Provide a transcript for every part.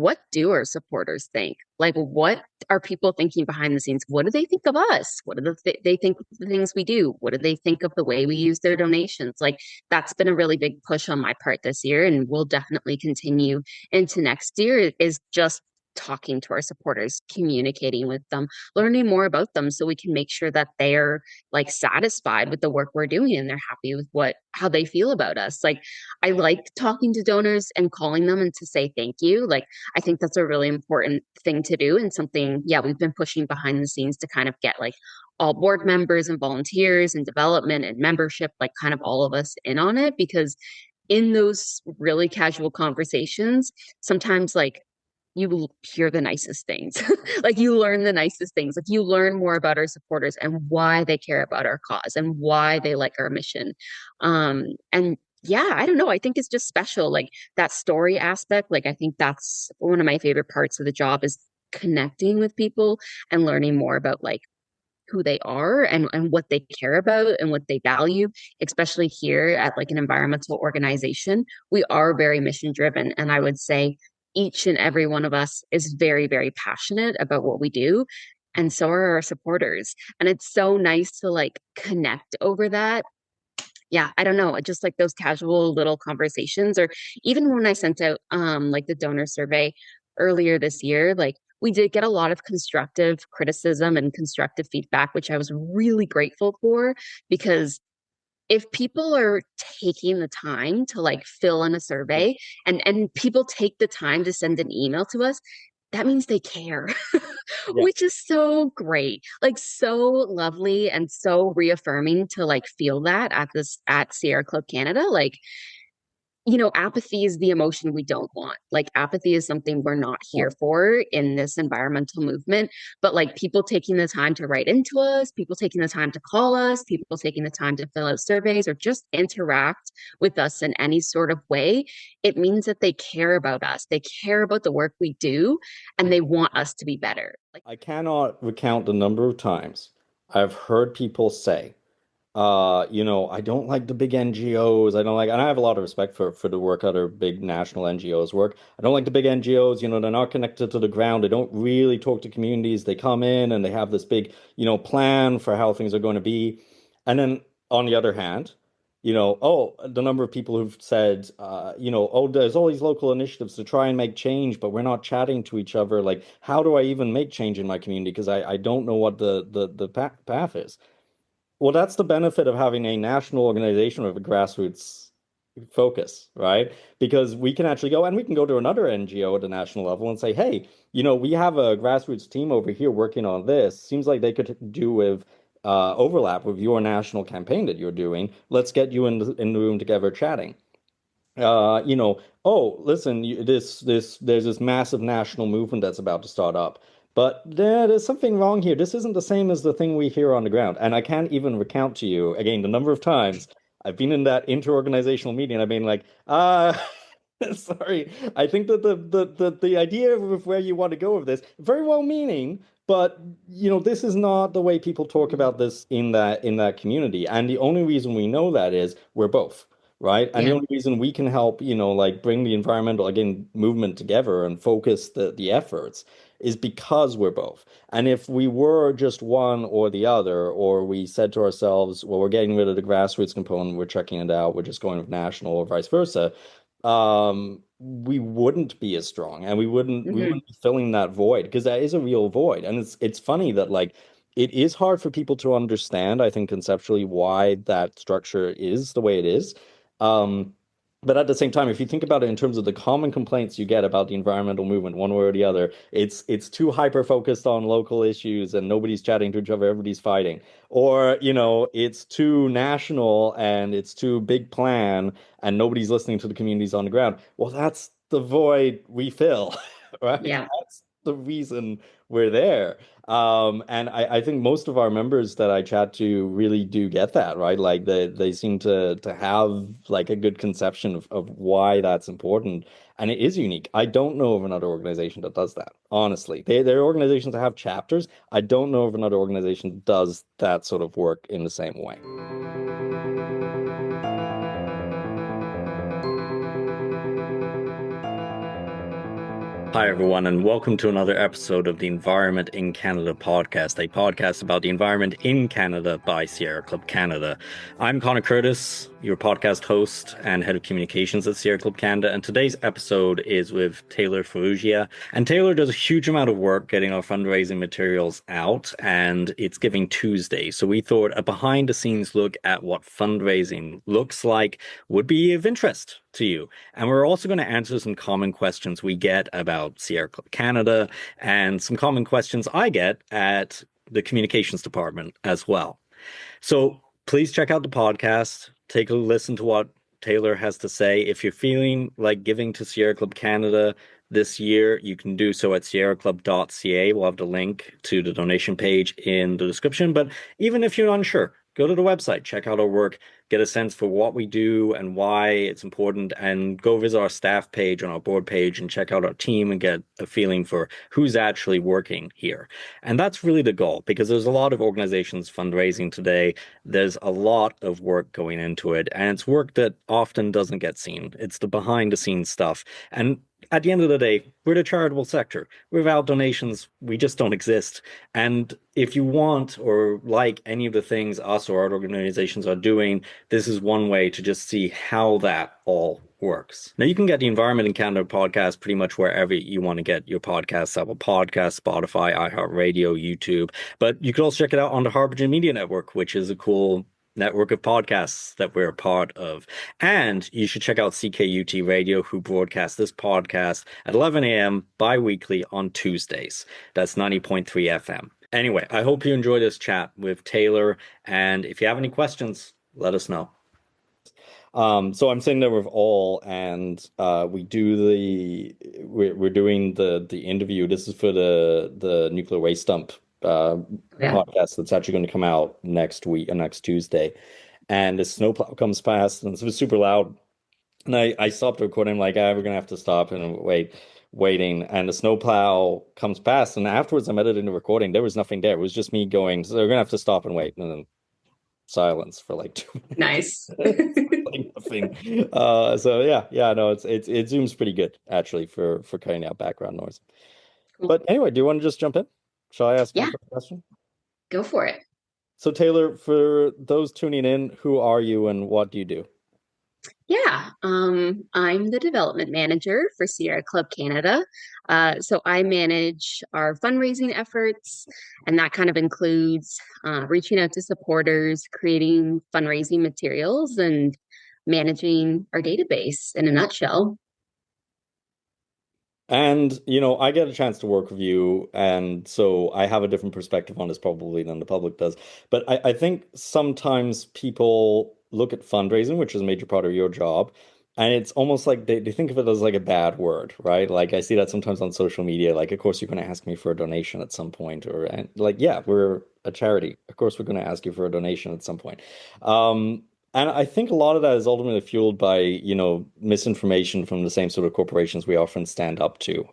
what do our supporters think? Like, what are people thinking behind the scenes? What do they think of us? What do they think of the things we do? What do they think of the way we use their donations? Like, that's been a really big push on my part this year, and will definitely continue into next year, is just talking to our supporters, communicating with them, learning more about them so we can make sure that they're like satisfied with the work we're doing and they're happy with how they feel about us. Like, I like talking to donors and calling them and to say thank you. Like, I think that's a really important thing to do, and something, yeah, we've been pushing behind the scenes to kind of get like all board members and volunteers and development and membership, like kind of all of us in on it, because in those really casual conversations, sometimes like you hear the nicest things. Like, you learn the nicest things. Like, you learn more about our supporters and why they care about our cause and why they like our mission. And yeah, I don't know. I think it's just special. Like, that story aspect. Like, I think that's one of my favorite parts of the job, is connecting with people and learning more about like who they are and what they care about and what they value, especially here at like an environmental organization. We are very mission driven. And I would say each and every one of us is very, very passionate about what we do. And so are our supporters. And it's so nice to like connect over that. Yeah, I don't know, just like those casual little conversations, or even when I sent out like the donor survey earlier this year, like we did get a lot of constructive criticism and constructive feedback, which I was really grateful for, because if people are taking the time to like fill in a survey, and people take the time to send an email to us, that means they care. Yeah. Which is so great, like so lovely and so reaffirming to like feel that at Sierra Club Canada. Like, apathy is the emotion we don't want. Like, apathy is something we're not here for in this environmental movement. But like, people taking the time to write into us, people taking the time to call us, people taking the time to fill out surveys or just interact with us in any sort of way, it means that they care about us. They care about the work we do, and they want us to be better. Like, I cannot recount the number of times I've heard people say, I don't like the big NGOs. I don't like, and I have a lot of respect for the work other big national NGOs work. I don't like the big NGOs, they're not connected to the ground. They don't really talk to communities. They come in and they have this big, plan for how things are going to be. And then on the other hand, oh, the number of people who've said, oh, there's all these local initiatives to try and make change, but we're not chatting to each other. Like, how do I even make change in my community? Because I don't know what the path is. Well, that's the benefit of having a national organization with a grassroots focus, right? Because we can actually go and we can go to another NGO at the national level and say, hey, we have a grassroots team over here working on this. Seems like they could do with overlap with your national campaign that you're doing. Let's get you in the room together chatting. Oh, listen, there's this massive national movement that's about to start up. But there's something wrong here. This isn't the same as the thing we hear on the ground. And I can't even recount to you, again, the number of times I've been in that inter-organizational meeting and I've been like, sorry, I think that the idea of where you want to go with this, very well meaning, but this is not the way people talk about this in that community. And the only reason we know that is we're both. Right. And the yeah. only reason we can help, like bring the environmental, again, movement together and focus the efforts is because we're both. And if we were just one or the other, or we said to ourselves, well, we're getting rid of the grassroots component, we're checking it out, we're just going with national or vice versa, we wouldn't be as strong and we wouldn't Mhm. be filling that void because that is a real void. And it's funny that like it is hard for people to understand, I think, conceptually why that structure is the way it is. Um, but at the same time, if you think about it in terms of the common complaints you get about the environmental movement, one way or the other, it's too hyper focused on local issues and nobody's chatting to each other, everybody's fighting. Or, it's too national and it's too big plan and nobody's listening to the communities on the ground. Well, that's the void we fill, right? Yeah. That's the reason we're there. And I think most of our members that I chat to really do get that, right? Like they seem to have like a good conception of why that's important. And it is unique. I don't know of another organization that does that, honestly. There are organizations that have chapters. I don't know of another organization that does that sort of work in the same way. Hi, everyone, and welcome to another episode of the Environment in Canada podcast, a podcast about the environment in Canada by Sierra Club Canada. I'm Connor Curtis, your podcast host and head of communications at Sierra Club Canada, and today's episode is with Taylor Farrugia. And Taylor does a huge amount of work getting our fundraising materials out, and it's Giving Tuesday. So we thought a behind the scenes look at what fundraising looks like would be of interest to you. And we're also going to answer some common questions we get about Sierra Club Canada and some common questions I get at the communications department as well. So please check out the podcast, take a listen to what Taylor has to say. If you're feeling like giving to Sierra Club Canada this year, you can do so at sierraclub.ca. We'll have the link to the donation page in the description. But even if you're unsure, go to the website, check out our work, get a sense for what we do and why it's important, and go visit our staff page on our board page and check out our team and get a feeling for who's actually working here. And that's really the goal, because there's a lot of organizations fundraising today. There's a lot of work going into it, and it's work that often doesn't get seen. It's the behind the scenes stuff. And at the end of the day, we're the charitable sector. Without donations, we just don't exist. And if you want or like any of the things us or our organizations are doing, this is one way to just see how that all works. Now, you can get the Environment in Canada podcast pretty much wherever you want to get your podcasts, Apple Podcasts, Spotify, iHeartRadio, YouTube. But you can also check it out on the Harbinger Media Network, which is a cool network of podcasts that we're a part of. And you should check out CKUT Radio, who broadcast this podcast at 11 a.m. bi-weekly on Tuesdays. That's 90.3 FM. Anyway, I hope you enjoy this chat with Taylor. And if you have any questions, let us know. So I'm sitting there with all, and we're doing the interview. This is for the nuclear waste dump Yeah. podcast that's actually going to come out next week or next Tuesday. And the snowplow comes past, and it was super loud. And I stopped recording, like, we're gonna have to stop and waiting. And the snowplow comes past, and afterwards I'm editing the recording. There was nothing there. It was just me going, so we're gonna have to stop and wait. And then silence for like 2 minutes. Nice. Like nothing. So yeah, no, it zooms pretty good actually for cutting out background noise. Cool. But anyway, do you want to just jump in? Shall I ask my Yeah, first question? go for it. So Taylor, for those tuning in, who are you and what do you do? Yeah, I'm the development manager for Sierra Club Canada. So I manage our fundraising efforts, and that kind of includes reaching out to supporters, creating fundraising materials, and managing our database in a nutshell. And, I get a chance to work with you, and so I have a different perspective on this probably than the public does. But I think sometimes people look at fundraising, which is a major part of your job, and it's almost like they think of it as like a bad word, right? Like I see that sometimes on social media, like, of course you're going to ask me for a donation at some point, or and like, yeah, we're a charity. Of course we're going to ask you for a donation at some point. And I think a lot of that is ultimately fueled by, misinformation from the same sort of corporations we often stand up to,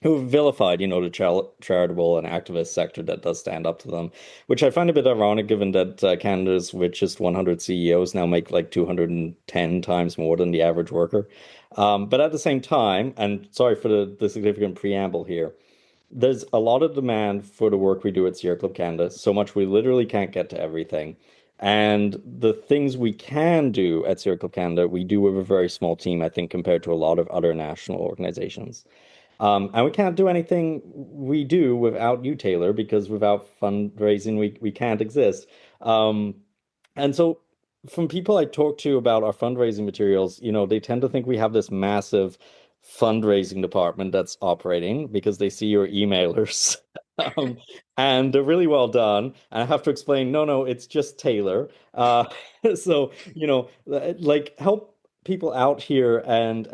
who have vilified, the charitable and activist sector that does stand up to them, which I find a bit ironic given that Canada's richest 100 CEOs now make like 210 times more than the average worker. But at the same time, and sorry for the significant preamble here, there's a lot of demand for the work we do at Sierra Club Canada, so much we literally can't get to everything. And the things we can do at Sierra Club Canada, we do with a very small team, I think, compared to a lot of other national organizations. And we can't do anything we do without you, Taylor, because without fundraising, we can't exist. Um, and so, from people I talk to about our fundraising materials, they tend to think we have this massive fundraising department that's operating because they see your emailers. Um, and they're really well done. And I have to explain, no, it's just Taylor. So, like help people out here and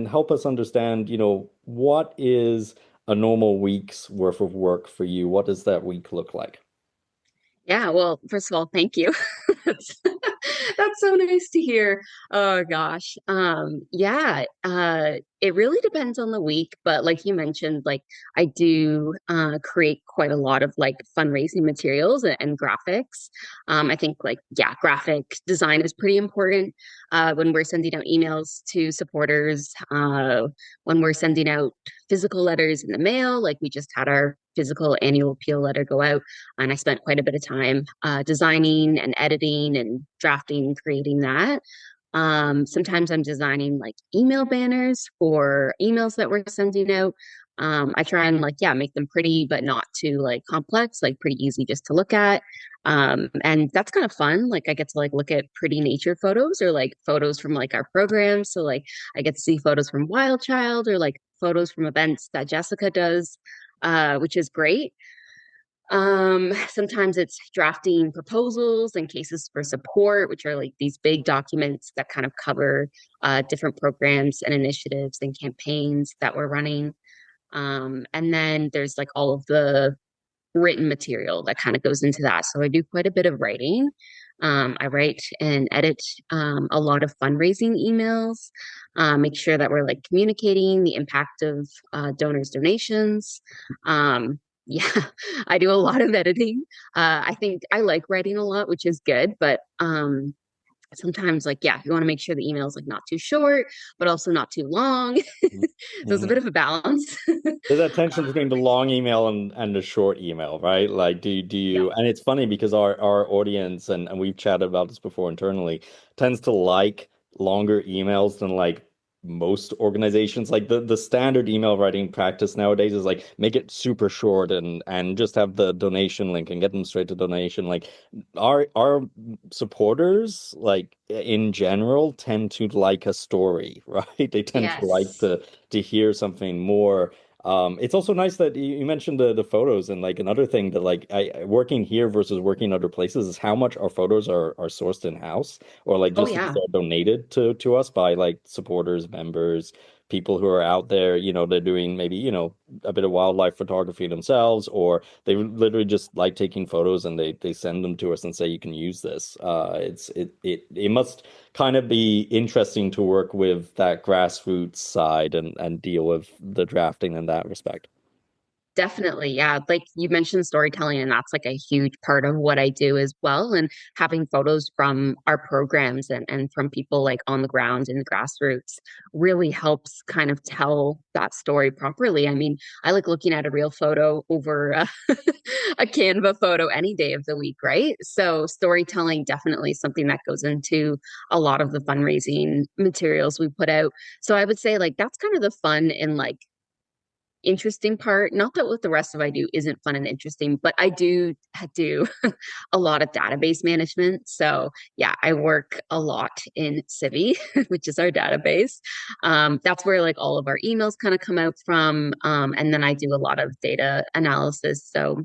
help us understand, what is a normal week's worth of work for you? What does that week look like? Yeah, well, first of all, thank you. That's, that's so nice to hear. Oh gosh. Yeah. It really depends on the week, but like you mentioned, like I do create quite a lot of like fundraising materials and graphics. I think like yeah, graphic design is pretty important when we're sending out emails to supporters, when we're sending out physical letters in the mail. Like we just had our physical annual appeal letter go out, and I spent quite a bit of time designing and editing and drafting, creating that. Sometimes I'm designing like email banners for emails that we're sending out. I try and like, yeah, make them pretty, but not too like complex, like pretty easy just to look at. And that's kind of fun. Like I get to like look at pretty nature photos or like photos from like our programs. So like I get to see photos from Wild Child or like photos from events that Jessica does, which is great. Sometimes it's drafting proposals and cases for support, which are like these big documents that kind of cover different programs and initiatives and campaigns that we're running. And then there's like all of the written material that kind of goes into that. So I do quite a bit of writing. I write and edit a lot of fundraising emails, make sure that we're like communicating the impact of donors' donations. Yeah, I do a lot of editing. I think I like writing a lot, which is good, but sometimes like yeah, you want to make sure the email is like not too short, but also not too long. So it's a bit Mhm. of a balance. There's that tension between the long email and the short email, right? Like, do Yep. you, and it's funny because our audience, and we've chatted about this before internally, tends to like longer emails than like most organizations. Like the standard email writing practice nowadays is like make it super short and just have the donation link and get them straight to donation. Like our supporters, like in general, tend to like a story, right? They tend to like Yes. to hear something more. It's also nice that you mentioned the photos, and like another thing that like working here versus working other places is how much our photos are sourced in-house or like Oh just yeah. donated to us by like supporters, members, people who are out there, they're doing maybe, a bit of wildlife photography themselves, or they literally just like taking photos and they send them to us and say you can use this. It must kind of be interesting to work with that grassroots side and deal with the drafting in that respect. Definitely. Yeah. Like you mentioned storytelling, and that's like a huge part of what I do as well. And having photos from our programs and from people like on the ground in the grassroots really helps kind of tell that story properly. I mean, I like looking at a real photo over a Canva photo any day of the week, right? So storytelling definitely is something that goes into a lot of the fundraising materials we put out. So I would say like that's kind of the fun and like interesting part. Not that what the rest of I do isn't fun and interesting, but I do a lot of database management. So yeah, I work a lot in Civi, which is our database. That's where like all of our emails kind of come out from. And then I do a lot of data analysis. So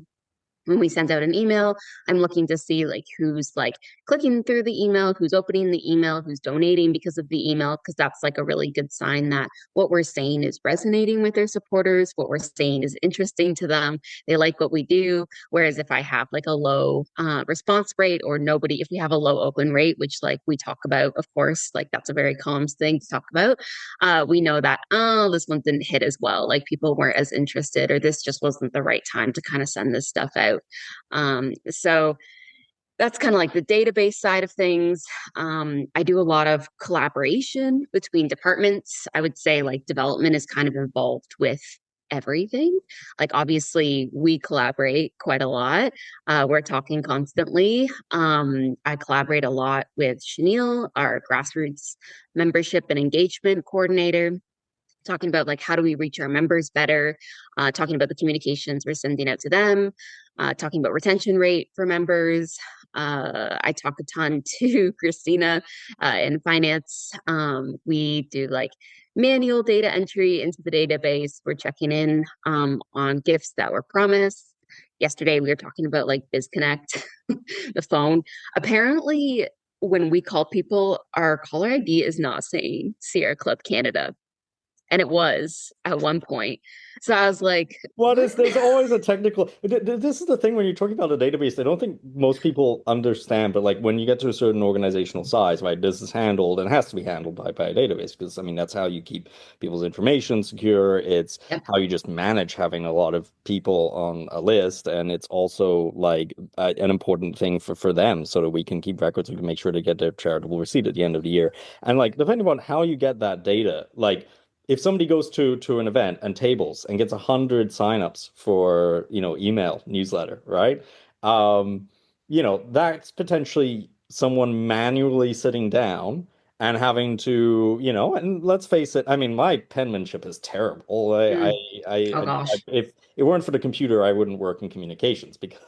when we send out an email, I'm looking to see like who's like clicking through the email, who's opening the email, who's donating because of the email, because that's like a really good sign that what we're saying is resonating with their supporters, what we're saying is interesting to them. They like what we do. Whereas if I have like a low response rate or nobody, if we have a low open rate, which like we talk about, of course, like that's a very common thing to talk about, we know that, oh, this one didn't hit as well. Like people weren't as interested, or this just wasn't the right time to kind of send this stuff out. So that's kind of like the database side of things. I do a lot of collaboration between departments. I would say like development is kind of involved with everything. Like obviously we collaborate quite a lot. We're talking constantly. I collaborate a lot with Chanel, our grassroots membership and engagement coordinator, talking about like how do we reach our members better, talking about the communications we're sending out to them, talking about retention rate for members. I talk a ton to Christina in finance. We do like manual data entry into the database. We're checking in on gifts that were promised. Yesterday we were talking about like BizConnect, the phone. Apparently, when we call people, our caller ID is not saying Sierra Club Canada, And it was at one point. So I was like, What what? is, there's always a technical, this is the thing when you're talking about a database, I don't think most people understand, but like when you get to a certain organizational size, right, this is handled and has to be handled by a database because I mean, that's how you keep people's information secure. It's Yep. how you just manage having a lot of people on a list. And it's also like an important thing for them so that we can keep records, we can make sure to get their charitable receipt at the end of the year. And like, depending on how you get that data, like, if somebody goes to an event and tables and gets 100 signups for, email newsletter, right? Um, that's potentially someone manually sitting down and having to, and let's face it, I mean, my penmanship is terrible. Mm. Oh gosh. If it weren't for the computer, I wouldn't work in communications because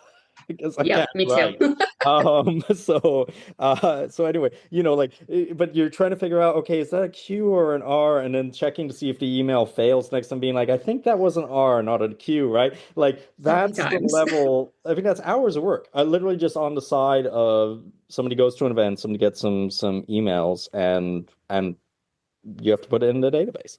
because I Yep, can't me too. write. So anyway, like, but you're trying to figure out, okay, is that a Q or an R? And then checking to see if the email fails next time, being like, I think that was an R, not a Q, right? Like, So many that's the times. level. I think that's hours of work. I literally just on the side of somebody goes to an event, somebody gets some emails, and you have to put it in the database.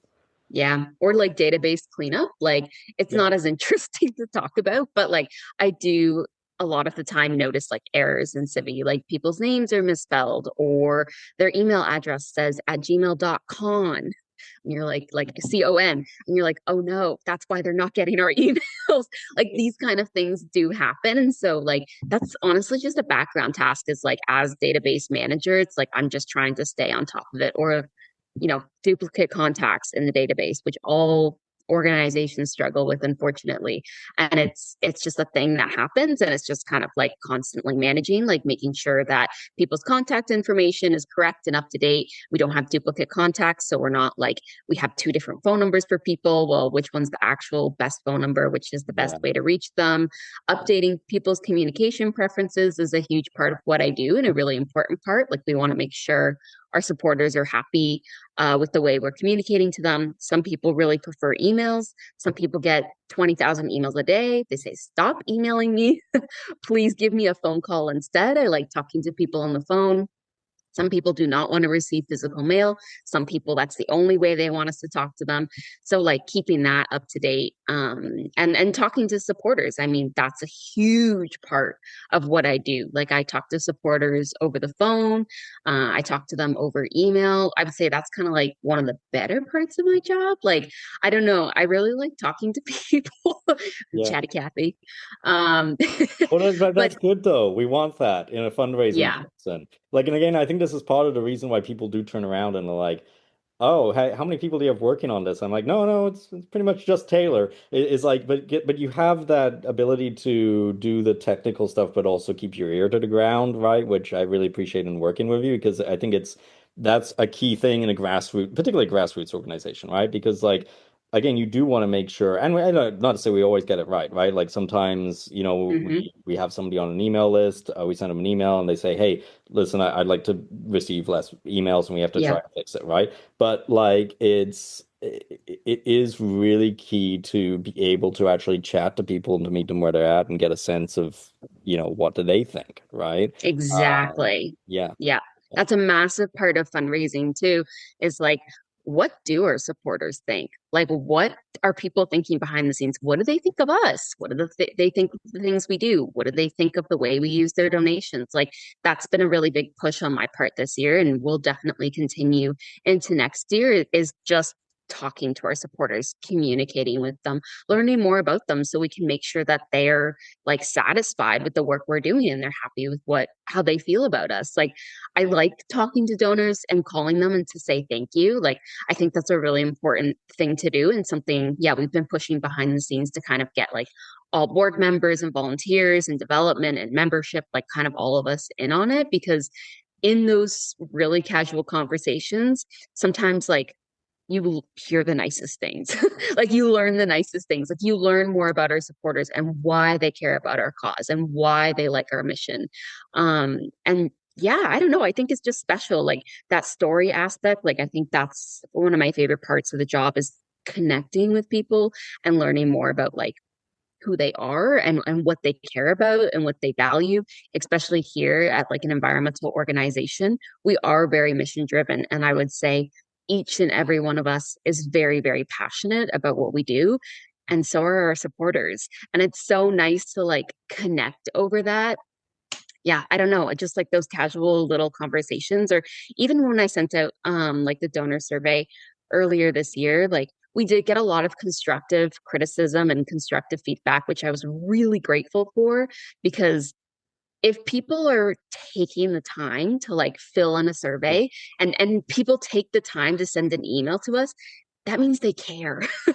Yeah. Or like database cleanup. Like it's Yeah. not as interesting to talk about, but like I do a lot of the time notice like errors in Civi, like people's names are misspelled or their email address says at gmail.com. And you're like COM. And you're like, oh no, that's why they're not getting our emails. Like these kind of things do happen. And so like that's honestly just a background task is like as database manager, it's like I'm just trying to stay on top of it. Or duplicate contacts in the database, which all organizations struggle with, unfortunately. And it's just a thing that happens, and it's just kind of like constantly managing, like making sure that people's contact information is correct and up to date. We don't have duplicate contacts, so we're not like we have two different phone numbers for people. Well, which one's the actual best phone number, which is the best Yeah. way to reach them? Updating people's communication preferences is a huge part of what I do, and a really important part. Like we want to make sure our supporters are happy with the way we're communicating to them. Some people really prefer emails. Some people get 20,000 emails a day. They say, stop emailing me. Please give me a phone call instead. I like talking to people on the phone. Some people do not want to receive physical mail. Some people, that's the only way they want us to talk to them. So, like keeping that up to date, and talking to supporters. I mean, that's a huge part of what I do. Like, I talk to supporters over the phone. I talk to them over email. I would say that's kind of like one of the better parts of my job. Like, I don't know. I really like talking to people. Yeah. Chatty Cathy. Um, Well, but that's good though. We want that in a fundraising yeah. person. Like, and again, I think this is part of the reason why people do turn around and are like, "Oh, hey, how many people do you have working on this?" I'm like, "No, no, it's pretty much just Taylor." It's like, but you have that ability to do the technical stuff, but also keep your ear to the ground, right? Which I really appreciate in working with you because I think that's a key thing in a grassroots, particularly grassroots organization, right? Because like again, you do want to make sure, and not to say we always get it right? Like sometimes, Mhm. we have somebody on an email list, we send them an email and they say, hey, listen, I'd like to receive less emails and we have to try Yeah. and fix it, right? But like it is really key to be able to actually chat to people and to meet them where they're at and get a sense of, what do they think, right? Exactly. Yeah. Yeah. That's a massive part of fundraising too, is like, what do our supporters think? Like, what are people thinking behind the scenes? What do they think of us? What do they think of the things we do? What do they think of the way we use their donations? Like, that's been a really big push on my part this year, and will definitely continue into next year, is just talking to our supporters, communicating with them, learning more about them so we can make sure that they're like satisfied with the work we're doing and they're happy with how they feel about us. Like I like talking to donors and calling them and to say thank you. Like I think that's a really important thing to do, and something, yeah, we've been pushing behind the scenes to kind of get like all board members and volunteers and development and membership, like kind of all of us in on it, because in those really casual conversations, sometimes like you hear the nicest things. Like you learn the nicest things. Like you learn more about our supporters and why they care about our cause and why they like our mission. And yeah, I don't know. I think it's just special. Like that story aspect. Like I think that's one of my favorite parts of the job is connecting with people and learning more about like who they are and what they care about and what they value, especially here at like an environmental organization. We are very mission driven. And I would say each and every one of us is very, very passionate about what we do. And so are our supporters. And it's so nice to like connect over that. Yeah, I don't know, just like those casual little conversations, or even when I sent out like the donor survey earlier this year, like we did get a lot of constructive criticism and constructive feedback, which I was really grateful for, because if people are taking the time to like fill in a Yeah. survey, and people take the time to send an email to us, that means they care. Yeah.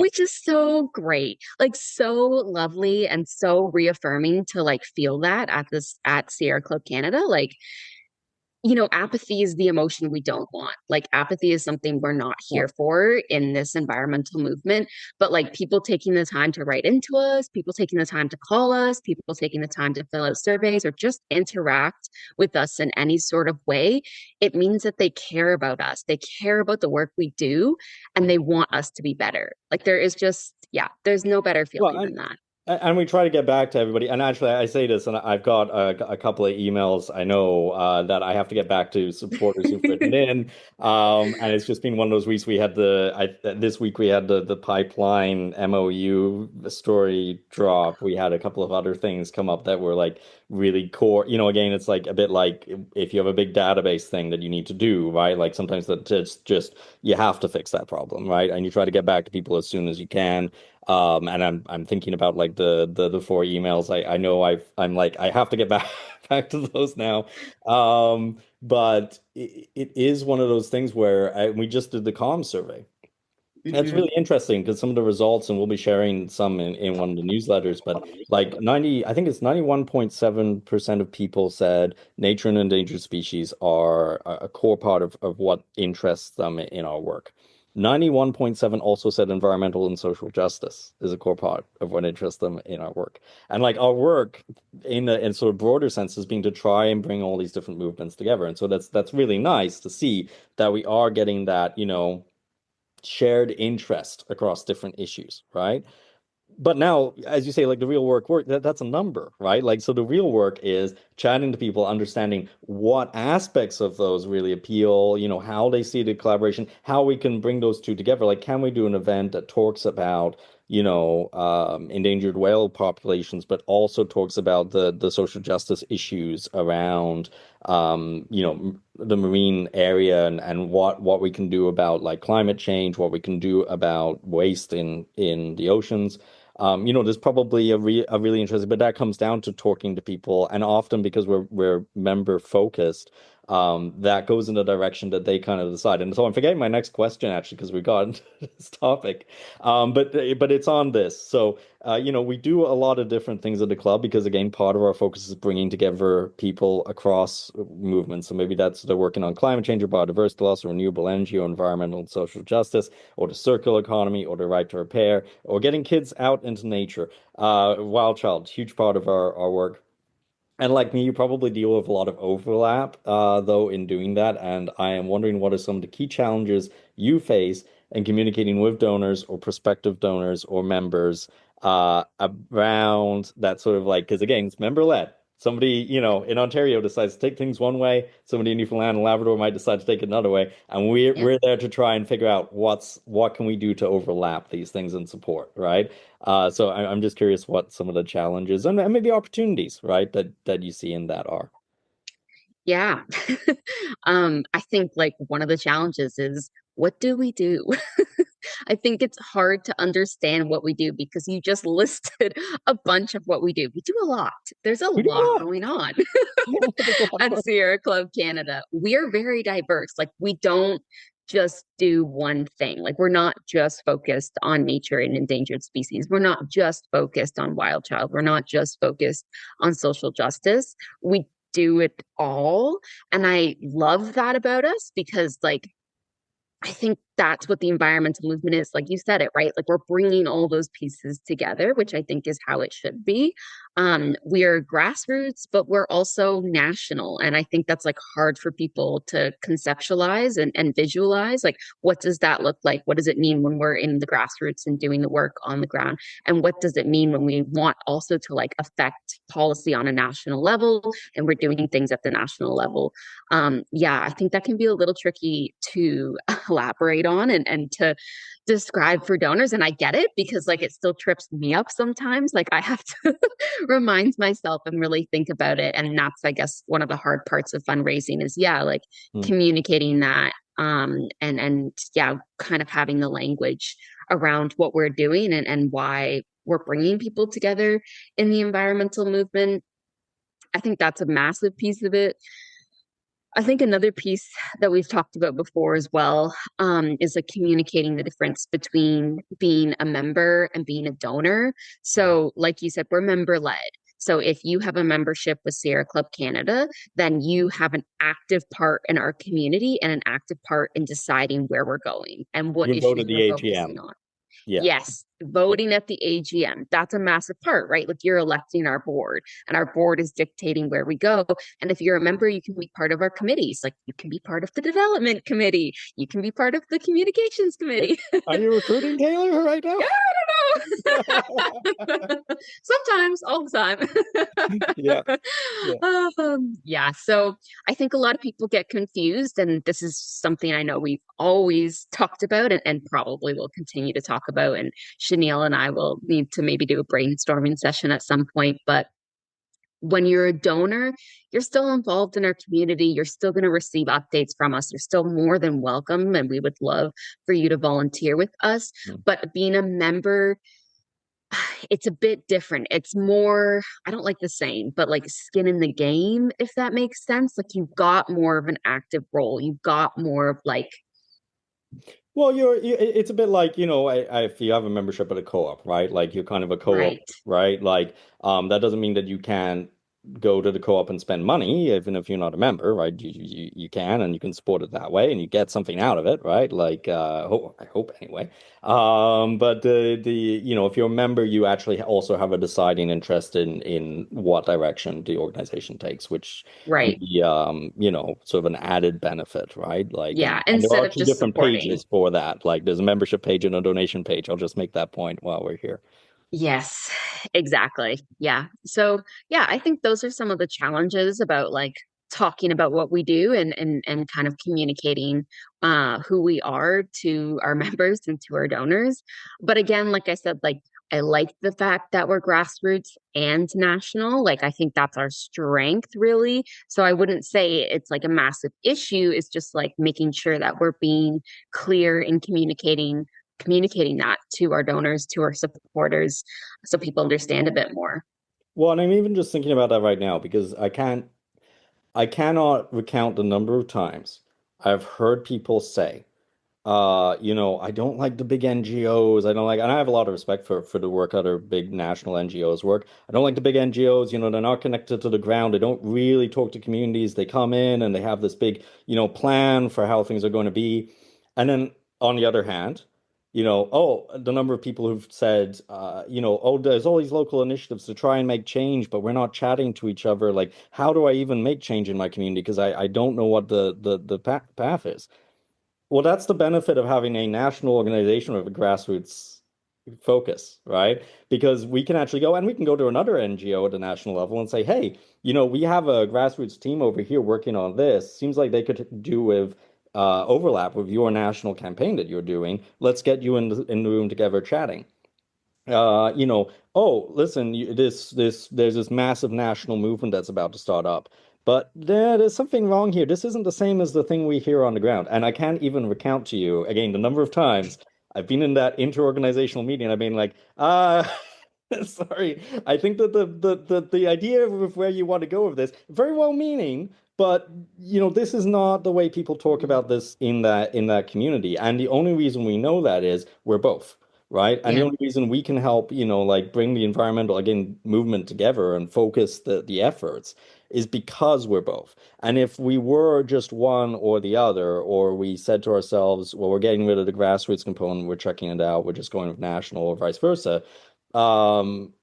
Which is so great, like so lovely and so reaffirming to like feel that at this at Sierra Club Canada. Like, apathy is the emotion we don't want. Like, apathy is something we're not Yeah. here for in this environmental movement. But like, people taking the time to write into us, people taking the time to call us, people taking the time to fill out surveys or just interact with us in any sort of way, it means that they care about us. They care about the work we do, and they want us to be better. Like, there is just, yeah, there's no better Well, feeling than that. and we try to get back to everybody. And actually, I say this, and I've got a couple of emails I know that I have to get back to supporters who've written in. And it's just been one of those weeks. We had this week we had the pipeline MOU story drop. We had a couple of other things come up that were like really core. Again, it's like a bit like if you have a big database thing that you need to do, right? Like sometimes that it's just you have to fix that problem, right? And you try to get back to people as soon as you can. And I'm thinking about like the four emails. I know I'm like I have to get back back to those now. But it is one of those things where we just did the comm survey. That's really interesting because some of the results, and we'll be sharing some in one of the newsletters, but like 90, I think it's 91.7% of people said nature and endangered species are a core part of what interests them in our work. 91.7 also said environmental and social justice is a core part of what interests them in our work. And like our work in sort of broader sense has been to try and bring all these different movements together. And so that's really nice to see that we are getting that, shared interest across different issues, right? But now, as you say, like the real work, that's a number, right? Like, so the real work is chatting to people, understanding what aspects of those really appeal, how they see the collaboration, how we can bring those two together. Like, can we do an event that talks about, endangered whale populations, but also talks about the social justice issues around, the marine area and what we can do about like climate change, what we can do about waste in the oceans. There's probably a really interesting, but that comes down to talking to people, and often because we're member focused, that goes in a direction that they kind of decide. And so I'm forgetting my next question actually because we got into this topic, but it's on this. So we do a lot of different things at the club because again, part of our focus is bringing together people across movements. So maybe that's they're working on climate change or biodiversity loss or renewable energy or environmental and social justice or the circular economy or the right to repair or getting kids out into nature. Wild Child, huge part of our work. And like me, you probably deal with a lot of overlap, though, in doing that. And I am wondering what are some of the key challenges you face in communicating with donors or prospective donors or members around that sort of like, because again, it's member-led. Somebody, in Ontario decides to take things one way. Somebody in Newfoundland and Labrador might decide to take it another way. And we're Yeah. we're there to try and figure out what can we do to overlap these things and support, right? So I'm just curious what some of the challenges and maybe opportunities, right, that you see in that are. Yeah. I think like one of the challenges is, what do we do? I think it's hard to understand what we do because you just listed a bunch of what we do. We do a lot. There's a We do a lot lot. going on Yeah, there's a lot at going Sierra Club Canada. We are very diverse. Like, we don't just do one thing. Like, we're not just focused on nature and endangered species. We're not just focused on wild child. We're not just focused on social justice. We do it all. And I love that about us because, like, I think that's what the environmental movement is. Like you said it, right? Like we're bringing all those pieces together, which I think is how it should be. We're grassroots, but we're also national. And I think that's like hard for people to conceptualize and visualize. Like, what does that look like? What does it mean when we're in the grassroots and doing the work on the ground? And what does it mean when we want also to like affect policy on a national level and we're doing things at the national level? Yeah, I think that can be a little tricky to elaborate on and to describe for donors. And I get it because like it still trips me up sometimes. Like I have to remind myself and really think about it. And that's, I guess, one of the hard parts of fundraising is, yeah, like Mm. communicating that and yeah, kind of having the language around what we're doing and why we're bringing people together in the environmental movement. I think that's a massive piece of it. I think another piece that we've talked about before as well is like communicating the difference between being a member and being a donor. So, like you said, we're member led. So, if you have a membership with Sierra Club Canada, then you have an active part in our community and an active part in deciding where we're going and what You issues voted the we're focusing AGM. on. Yeah. Yes, Yeah. voting at the AGM. That's a massive part, right? Like you're electing our board, and our board is dictating where we go. And if you're a member, you can be part of our committees. Like you can be part of the development committee, you can be part of the communications Wait, committee. are you recruiting Taylor right now? Yeah, I don't know. Sometimes, all the Yeah. time. Yeah. Yeah, so I think a lot of people get confused, and this is something I know we've always talked about and probably will continue to talk about. And Chanel and I will need to maybe do a brainstorming session at some point. But when you're a donor, you're still involved in our community. You're still going to receive updates from us. You're still more than welcome, and we would love for you to volunteer with us. Mm. But being a member, it's a bit different. It's more, I don't like the saying, but like skin in the game, if that makes sense. Like you've got more of an active role. You've got more of like, Well, it's a bit like, if you have a membership at a co-op, right? Like you're kind of a co-op, right, right? Like, that doesn't mean that you can go to the co-op and spend money, even if you're not a member, right? You can, and you can support it that way, and you get something out of it, right? Like, I hope anyway. But if you're a member, you actually also have a deciding interest in what direction the organization takes, which can right. be sort of an added benefit, right? Like, Yeah. and there Instead are of two just different supporting. pages for that. Like there's a membership page and a donation page. I'll just make that point while we're here. Yes, exactly. Yeah. So, yeah, I think those are some of the challenges about like talking about what we do and kind of communicating who we are to our members and to our donors. But again, like I said, like I like the fact that we're grassroots and national. Like I think that's our strength really. So I wouldn't say it's like a massive issue. It's just like making sure that we're being clear in communicating that to our donors, to our supporters, so people understand a bit more. Well, and I'm even just thinking about that right now because I cannot recount the number of times I've heard people say, I don't like the big NGOs. I don't like, and I have a lot of respect for the work other big national NGOs work. I don't like the big NGOs. They're not connected to the ground. They don't really talk to communities. They come in and they have this big, plan for how things are going to be. And then on the other hand, the number of people who've said, oh, there's all these local initiatives to try and make change, but we're not chatting to each other. Like, how do I even make change in my community? Because I don't know what the path is. Well, that's the benefit of having a national organization with a grassroots focus, right? Because we can actually go and we can go to another NGO at the national level and say, hey, we have a grassroots team over here working on this. Seems like they could do with overlap with your national campaign that you're doing. Let's get you in the room together chatting. Oh, listen, there's this massive national movement that's about to start up. But there's something wrong here. This isn't the same as the thing we hear on the ground. And I can't even recount to you, again, the number of times I've been in that interorganizational meeting and I've been like, sorry, I think that the idea of where you want to go with this, very well meaning, but this is not the way people talk about this in that community. And the only reason we know that is we're both. right? And the Yeah. only reason we can help, like bring the environmental again movement together and focus the efforts is because we're both. And if we were just one or the other, or we said to ourselves, well, we're getting rid of the grassroots component, we're checking it out, we're just going with national or vice versa,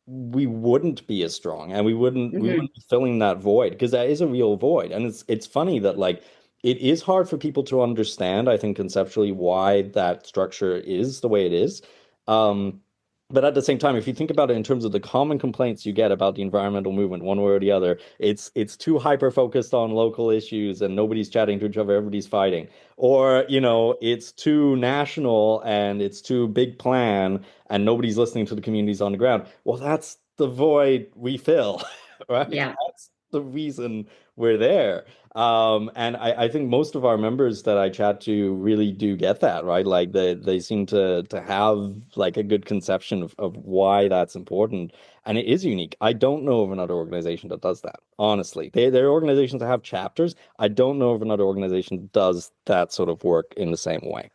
we wouldn't be as strong and we Hmm. wouldn't be filling that void because that is a real void. And it's funny that like it is hard for people to understand, I think, conceptually why that structure is the way it is. Um, but at the same time, if you think about it in terms of the common complaints you get about the environmental movement, one way or the other, it's too hyper focused on local issues and nobody's chatting to each other, everybody's fighting. Or, it's too national and it's too big plan and nobody's listening to the communities on the ground. Well, that's the void we fill, right? Yeah. That's the reason we're there. And I think most of our members that I chat to really do get that, right? Like they seem to have like a good conception of why that's important. And it is unique. I don't know of another organization that does that, honestly. There are organizations that have chapters. I don't know of another organization that does that sort of work in the same way.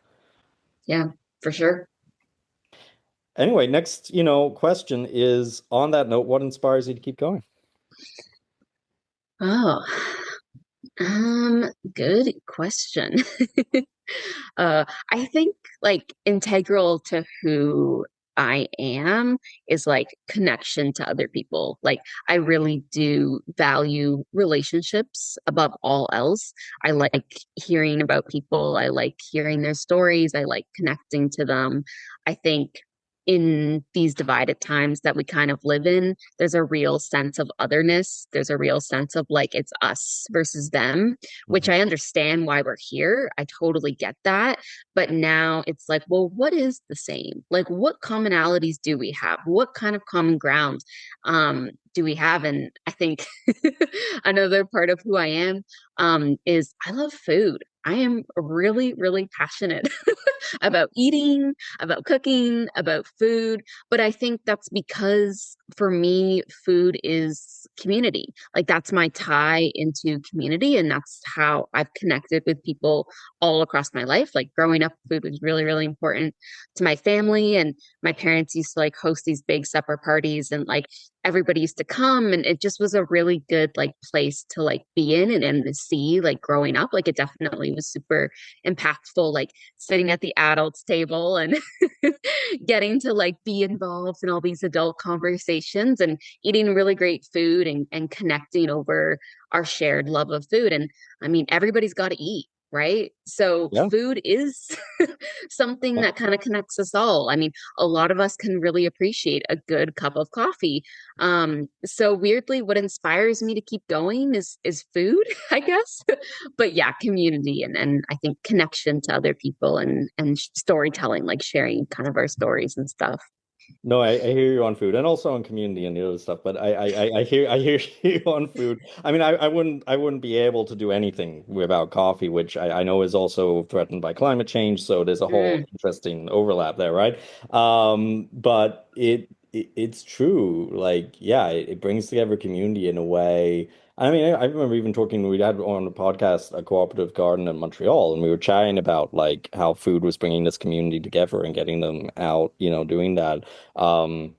Yeah, for sure. Anyway, next, question is on that note, what inspires you to keep going? Oh, good question. I think like integral to who I am is like connection to other people. Like I really do value relationships above all else. I like hearing about people. I like hearing their stories. I like connecting to them. I think in these divided times that we kind of live in, there's a real sense of otherness. There's a real sense of like it's us versus them, which Mhm. I understand why we're here. I totally get that. But now it's like, well, what is the same? Like, what commonalities do we have? What kind of common ground do we have? And I think another part of who I am is I love food. I am really, really passionate about eating, about cooking, about food. But I think that's because for me, food is community. Like that's my tie into community. And that's how I've connected with people all across my life. Like growing up, food was really, really important to my family. And my parents used to like host these big supper parties and like everybody used to come and it just was a really good like place to like be in and to see like growing up. Like it definitely was super impactful, like sitting at the adults table and getting to like be involved in all these adult conversations and eating really great food and connecting over our shared love of food. And I mean, everybody's got to eat, right? So Yeah. food is something that kind of connects us all. I mean, a lot of us can really appreciate a good cup of coffee. So weirdly, what inspires me to keep going is food, I guess. But yeah, community and I think connection to other people and storytelling, like sharing kind of our stories and stuff. No, I hear you on food and also on community and the other stuff, but I hear you on food. I mean, I wouldn't be able to do anything without coffee, which I know is also threatened by climate change. So there's a whole Mm, interesting overlap there, right? But it's true. Like, yeah, it brings together community in a way. I mean, I remember even talking, we had on a podcast a cooperative garden in Montreal, and we were chatting about like how food was bringing this community together and getting them out, doing that. Um,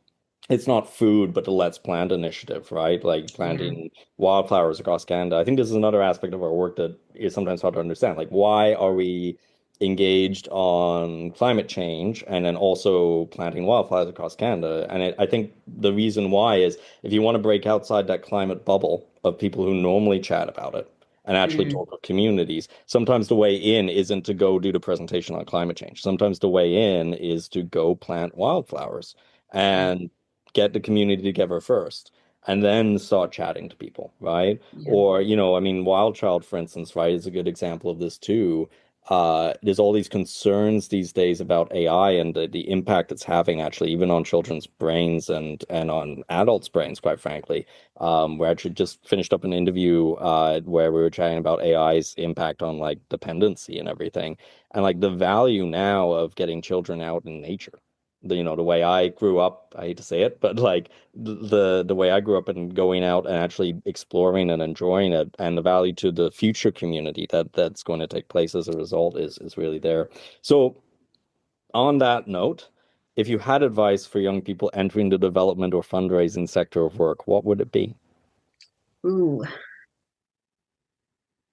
it's not food, but the Let's Plant initiative, right? Like yeah. planting wildflowers across Canada. I think this is another aspect of our work that is sometimes hard to understand. Like, why are we engaged on climate change and then also planting wildflowers across Canada? And I think the reason why is if you want to break outside that climate bubble of people who normally chat about it and actually Mm, talk of communities, sometimes the way in isn't to go do the presentation on climate change. Sometimes the way in is to go plant wildflowers yeah. and get the community together first and then start chatting to people, right? Yeah. Or, I mean, Wild Child, for instance, right, is a good example of this too. There's all these concerns these days about AI and the impact it's having actually even on children's brains and on adults' brains, quite frankly. We actually just finished up an interview where we were chatting about AI's impact on like dependency and everything, and like the value now of getting children out in nature. The way I grew up, I hate to say it, but like the way I grew up and going out and actually exploring and enjoying it, and the value to the future community that's going to take place as a result is really there. So on that note, if you had advice for young people entering the development or fundraising sector of work, what would it be? Ooh,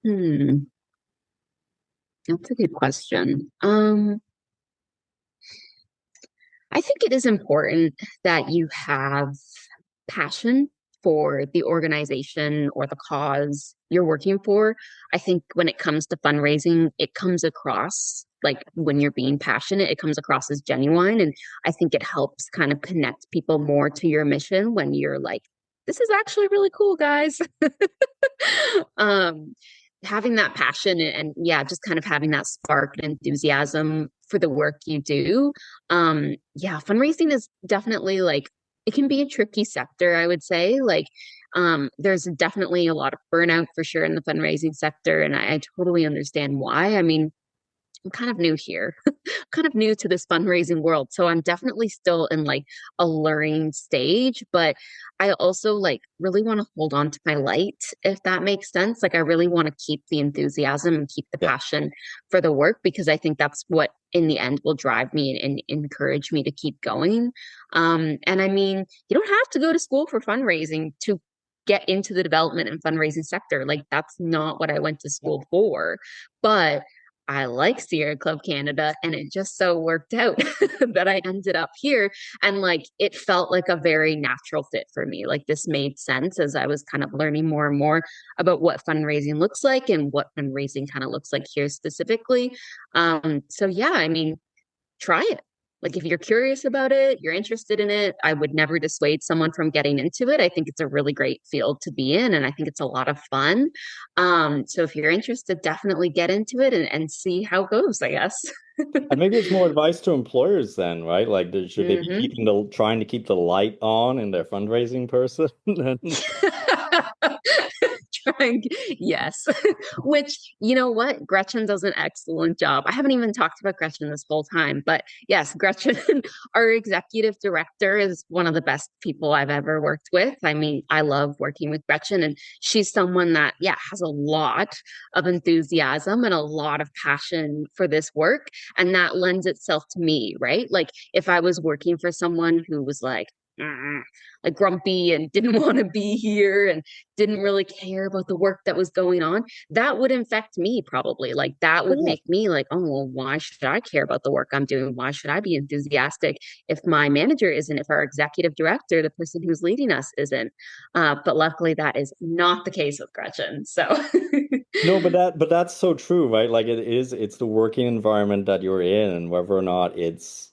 hmm, that's a good question. I think it is important that you have passion for the organization or the cause you're working for. I think when it comes to fundraising, it comes across like when you're being passionate, it comes across as genuine. And I think it helps kind of connect people more to your mission when you're like, this is actually really cool, guys. um, Having that passion and yeah, just kind of having that spark and enthusiasm for the work you do. Yeah, fundraising is definitely like it can be a tricky sector, I would say. Like, there's definitely a lot of burnout for sure in the fundraising sector, and I totally understand why. I mean, I'm kind of new here, kind of new to this fundraising world. So I'm definitely still in like a learning stage, but I also like really want to hold on to my light, if that makes sense. Like I really want to keep the enthusiasm and keep the Yeah. passion for the work because I think that's what in the end will drive me and encourage me to keep going. And I mean, you don't have to go to school for fundraising to get into the development and fundraising sector. Like that's not what I went to school for. But I like Sierra Club Canada, and it just so worked out that I ended up here. And like it felt like a very natural fit for me. Like this made sense as I was kind of learning more and more about what fundraising looks like and what fundraising kind of looks like here specifically. So yeah, I mean, try it. Like if you're curious about it, you're interested in it, I would never dissuade someone from getting into it. I think it's a really great field to be in and I think it's a lot of fun. So if you're interested, definitely get into it and see how it goes, I guess. And maybe it's more advice to employers then, right? Like, should they be Hmm. keeping trying to keep the light on in their fundraising person? Trying, yes. Which, you know what? Gretchen does an excellent job. I haven't even talked about Gretchen this whole time, but yes, Gretchen, our executive director, is one of the best people I've ever worked with. I mean, I love working with Gretchen, and she's someone that, yeah, has a lot of enthusiasm and a lot of passion for this work. And that lends itself to me, right? Like, if I was working for someone who was "Mm," like grumpy and didn't want to be here and didn't really care about the work that was going on, that would infect me probably. Like that Oh would yeah. make me like, oh, well, why should I care about the work I'm doing? Why should I be enthusiastic if my manager isn't, if our executive director, the person who's leading us, isn't? But luckily, that is not the case with Gretchen. So, No, but that's so true, right? Like it's the working environment that you're in and whether or not it's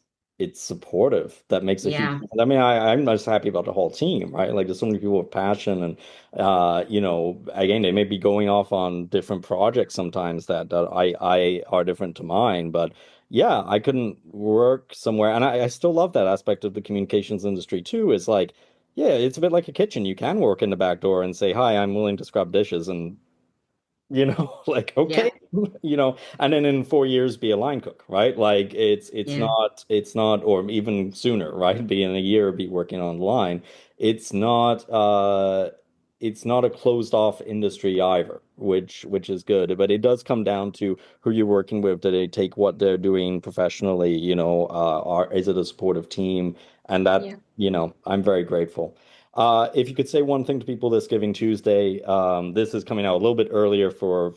supportive that makes a huge yeah, I mean, I'm just happy about the whole team, right? Like there's so many people with passion and you know, again, they may be going off on different projects sometimes that I are different to mine, but yeah, I couldn't work somewhere and I still love that aspect of the communications industry too, is like yeah, it's a bit like a kitchen. You can work in the back door and say, "Hi, I'm willing to scrub dishes," and you know, like yeah, okay, you know, and then in 4 years be a line cook, right? Like yeah, it's not, or even sooner, right? Be in a year, be working on the line. It's not it's not a closed off industry either, which is good. But it does come down to who you're working with. Do they take what they're doing professionally? You know, is it a supportive team? And that, yeah. you know, I'm very grateful. If you could say one thing to people this Giving Tuesday, this is coming out a little bit earlier for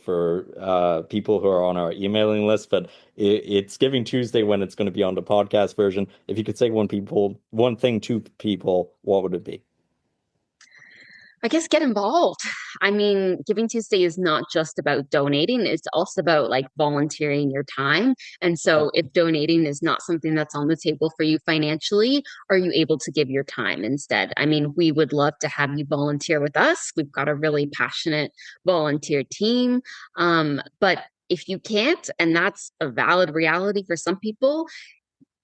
people who are on our emailing list, but it's Giving Tuesday when it's going to be on the podcast version. If you could say one thing to people, what would it be? I guess get involved. I mean, Giving Tuesday is not just about donating, it's also about like volunteering your time. And so, if donating is not something that's on the table for you financially, are you able to give your time instead? I mean, we would love to have you volunteer with us. We've got a really passionate volunteer team. But if you can't, and that's a valid reality for some people,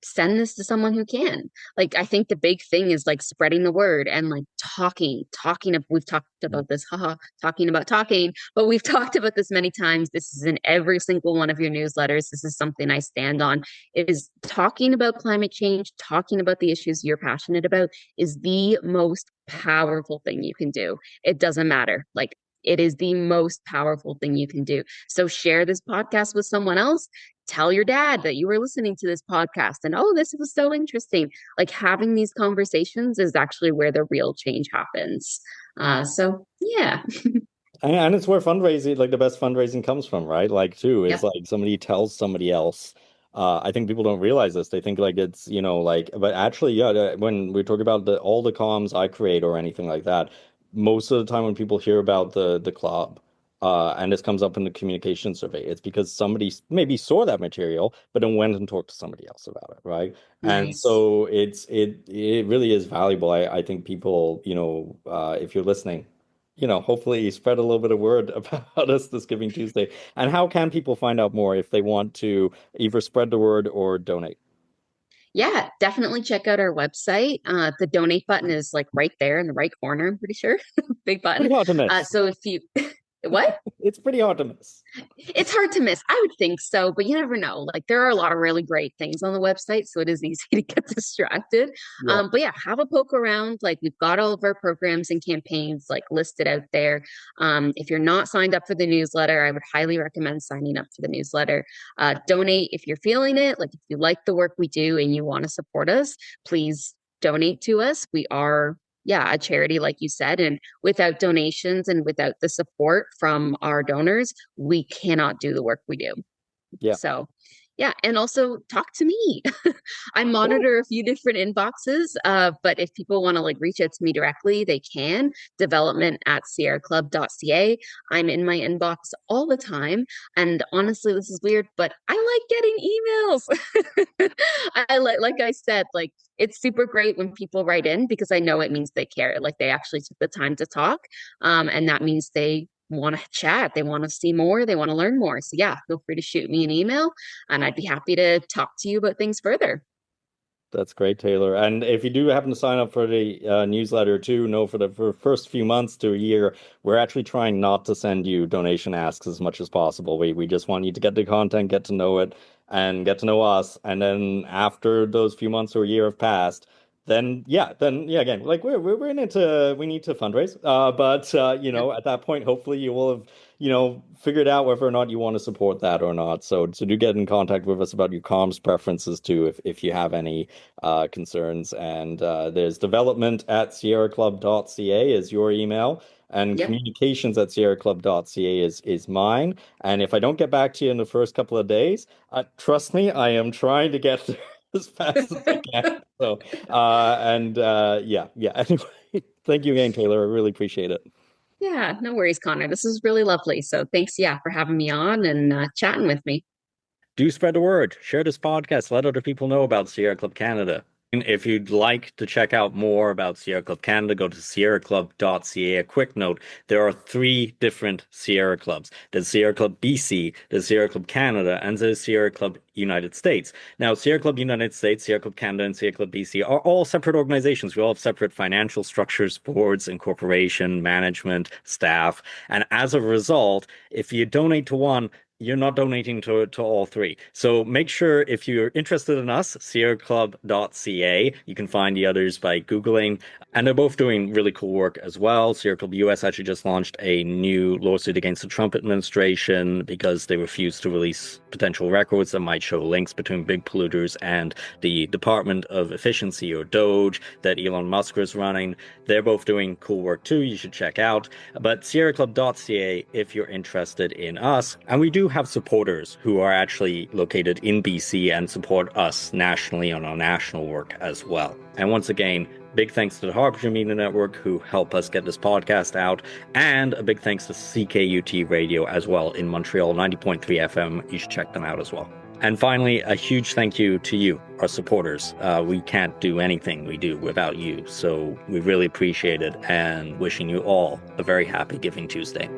send this to someone who can. Like I think the big thing is like spreading the word and like talking we've talked about this, haha, talking about talking, but we've talked about this many times. This is in every single one of your newsletters. This is something I stand on, is talking about climate change, talking about the issues you're passionate about is the most powerful thing you can do. It doesn't matter. Like it is the most powerful thing you can do. So share this podcast with someone else, tell your dad that you were listening to this podcast and oh, this was so interesting. Like having these conversations is actually where the real change happens. So yeah. And it's where fundraising, like the best fundraising comes from, right? Like, too, is Yep. like somebody tells somebody else. I think people don't realize this. They think like it's, like, but actually, yeah, when we talk about all the comms I create or anything like that, most of the time when people hear about the club, and this comes up in the communication survey, it's because somebody maybe saw that material, but then went and talked to somebody else about it, right? And Nice. so it really is valuable. I think people, if you're listening, hopefully spread a little bit of word about us this Giving Tuesday. And how can people find out more if they want to either spread the word or donate? Yeah, definitely check out our website. The donate button is like right there in the right corner, I'm pretty sure. Big button. Pretty hard to miss. So if you, what? It's pretty hard to miss. It's hard to miss. I would think so, but you never know. Like there are a lot of really great things on the website, so it is easy to get distracted. Yeah. But yeah, have a poke around. Like we've got all of our programs and campaigns like listed out there. If you're not signed up for the newsletter, I would highly recommend signing up for the newsletter. Donate if you're feeling it. Like if you like the work we do and you want to support us, please donate to us. We are yeah, a charity, like you said. And without donations and without the support from our donors, we cannot do the work we do. Yeah. So, yeah, and also talk to me. I Cool. monitor a few different inboxes, but if people want to like reach out to me directly, they can. Development at sierraclub.ca. I'm in my inbox all the time. And honestly, this is weird, but I like getting emails. I like I said, like it's super great when people write in because I know it means they care. Like they actually took the time to talk. And that means they want to chat, they want to see more, they want to learn more. So yeah, feel free to shoot me an email and I'd be happy to talk to you about things further. That's great, Taylor. And if you do happen to sign up for the newsletter too, know for the first few months to a year, we're actually trying not to send you donation asks as much as possible. We just want you to get the content, get to know it, and get to know us. And then after those few months or a year have passed, then again, like we're in it to we need to fundraise. But Yep. at that point, hopefully you will have figured out whether or not you want to support that or not. So do get in contact with us about your comms preferences too, if you have any concerns. And there's development at sierraclub.ca is your email, and Yep. communications at sierraclub.ca is mine. And if I don't get back to you in the first couple of days, trust me, I am trying to get there as fast as I can. So, yeah. Anyway, thank you again, Taylor. I really appreciate it. Yeah, no worries, Connor. This is really lovely. So thanks, yeah, for having me on and chatting with me. Do spread the word. Share this podcast. Let other people know about Sierra Club Canada. And if you'd like to check out more about Sierra Club Canada, go to sierraclub.ca. A quick note, there are three different Sierra Clubs. There's Sierra Club BC, there's Sierra Club Canada, and there's Sierra Club United States. Now, Sierra Club United States, Sierra Club Canada, and Sierra Club BC are all separate organizations. We all have separate financial structures, boards, incorporation, management, staff. And as a result, if you donate to one, you're not donating to all three. So make sure if you're interested in us, sierraclub.ca, you can find the others by Googling. And they're both doing really cool work as well. Sierra Club US actually just launched a new lawsuit against the Trump administration because they refused to release potential records that might show links between big polluters and the Department of Efficiency or DOGE that Elon Musk is running. They're both doing cool work too. You should check out. But sierraclub.ca if you're interested in us. And we do have supporters who are actually located in BC and support us nationally on our national work as well. And once again, big thanks to the Harbinger Media Network who help us get this podcast out, and a big thanks to CKUT Radio as well in Montreal, 90.3 FM. You should check them out as well. And finally, a huge thank you to you, our supporters. We can't do anything we do without you, so we really appreciate it and wishing you all a very happy Giving Tuesday.